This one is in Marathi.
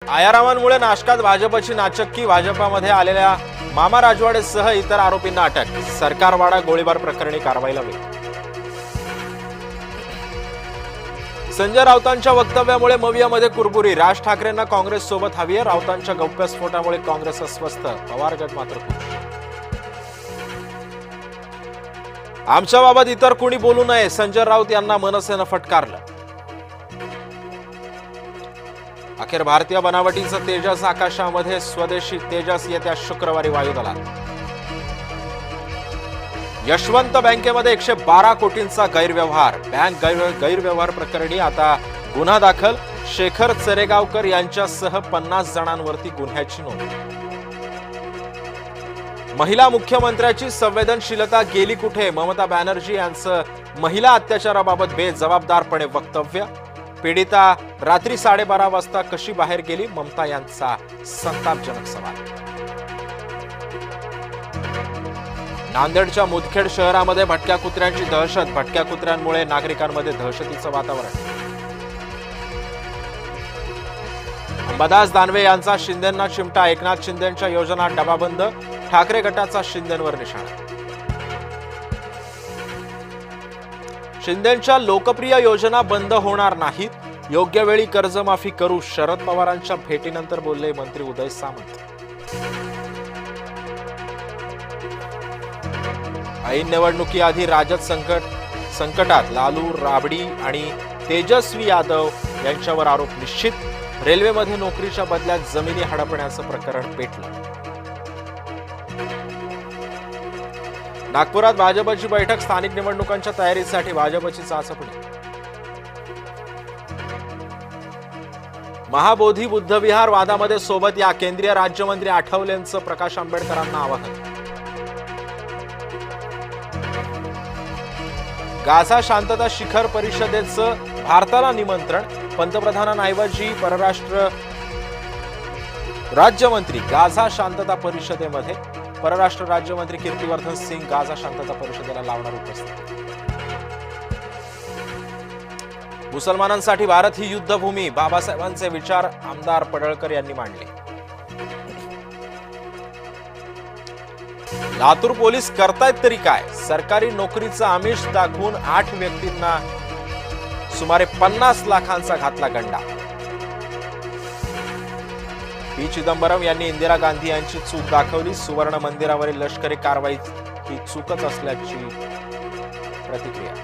आयारामांमुळे नाशकात भाजपची नाचक्की, भाजपामध्ये आलेल्या मामा राजवाडेसह इतर आरोपींना अटक, सरकारवाडा गोळीबार प्रकरणी कारवाईला वेग. संजय राऊतांच्या वक्तव्यामुळे मवियामध्ये कुरबुरी, राज ठाकरेंना काँग्रेस सोबत हवी आहे. राऊतांच्या गौप्यस्फोटामुळे काँग्रेस अस्वस्थ, पवार गट मात्र खुश. आमच्याबाबत इतर कुणी बोलू नये, संजय राऊत यांना मनसेनं फटकारलं. अखेर भारतीय बनावटीचं तेजस आकाशामध्ये, स्वदेशी तेजस येत्या शुक्रवारी वायुदलात. यशवंत बँकेमध्ये 112 कोटींचा गैरव्यवहार, बँक गैरव्यवहार प्रकरणी आता गुन्हा दाखल. शेखर चरेगावकर यांच्यासह 50 जणांवरती गुन्ह्याची नोंद. महिला मुख्यमंत्र्याची संवेदनशीलता गेली कुठे, ममता बॅनर्जी यांचं महिला अत्याचाराबाबत बेजबाबदारपणे वक्तव्य. पीडिता रात्री 12:30 वाजता कशी बाहेर गेली, ममता यांचा संतापजनक सवाल. नांदेडच्या मुदखेड शहरामध्ये भटक्या कुत्र्यांची दहशत, भटक्या कुत्र्यांमुळे नागरिकांमध्ये दहशतीचं वातावरण. अंबादास दानवे यांचा शिंदेंना चिमटा, एकनाथ शिंदेंच्या योजना डबाबंद, ठाकरे गटाचा शिंदेंवर निशाणा. शिंदेंच्या लोकप्रिय योजना बंद होणार नाहीत, योग्य वेळी कर्जमाफी करू, शरद पवारांच्या भेटीनंतर बोलले मंत्री उदय सामंत. ऐन निवडणुकीआधी राजद संकटात, लालू, राबडी आणि तेजस्वी यादव यांच्यावर आरोप निश्चित. रेल्वेमध्ये नोकरीच्या बदल्यात जमिनी हडपण्याचं प्रकरण पेटलं. नागपुरात भाजपची बैठक, स्थानिक निवडणुकांच्या तयारीसाठी भाजपची चाचपणी. महाबोधी बुद्धविहार वादामध्ये सोबत या, केंद्रीय राज्यमंत्री आठवलेंचं प्रकाश आंबेडकरांना आवाहन. गाझा शांतता शिखर परिषदेचं भारताला निमंत्रण, पंतप्रधानांऐवजी परराष्ट्र राज्यमंत्री गाझा शांतता परिषदेमध्ये. परराष्ट्र राज्यमंत्री कीर्तिवर्धन सिंग गाझा शांतता परिषदेला लावणार उपस्थित. मुसलमानांसाठी भारत ही युद्धभूमी, बाबासाहेबांचे विचार आमदार पडळकर यांनी मांडले. लातूर पोलीस करतायत तरी काय, सरकारी नोकरीचं आमिष दाखवून 8 व्यक्तींना सुमारे 50 लाखांचा घातला गंडा. पी चिदंबरम यांनी इंदिरा गांधी यांची चूक दाखवली, सुवर्ण मंदिरावरील लष्करी कारवाई ही चूकच असल्याची प्रतिक्रिया.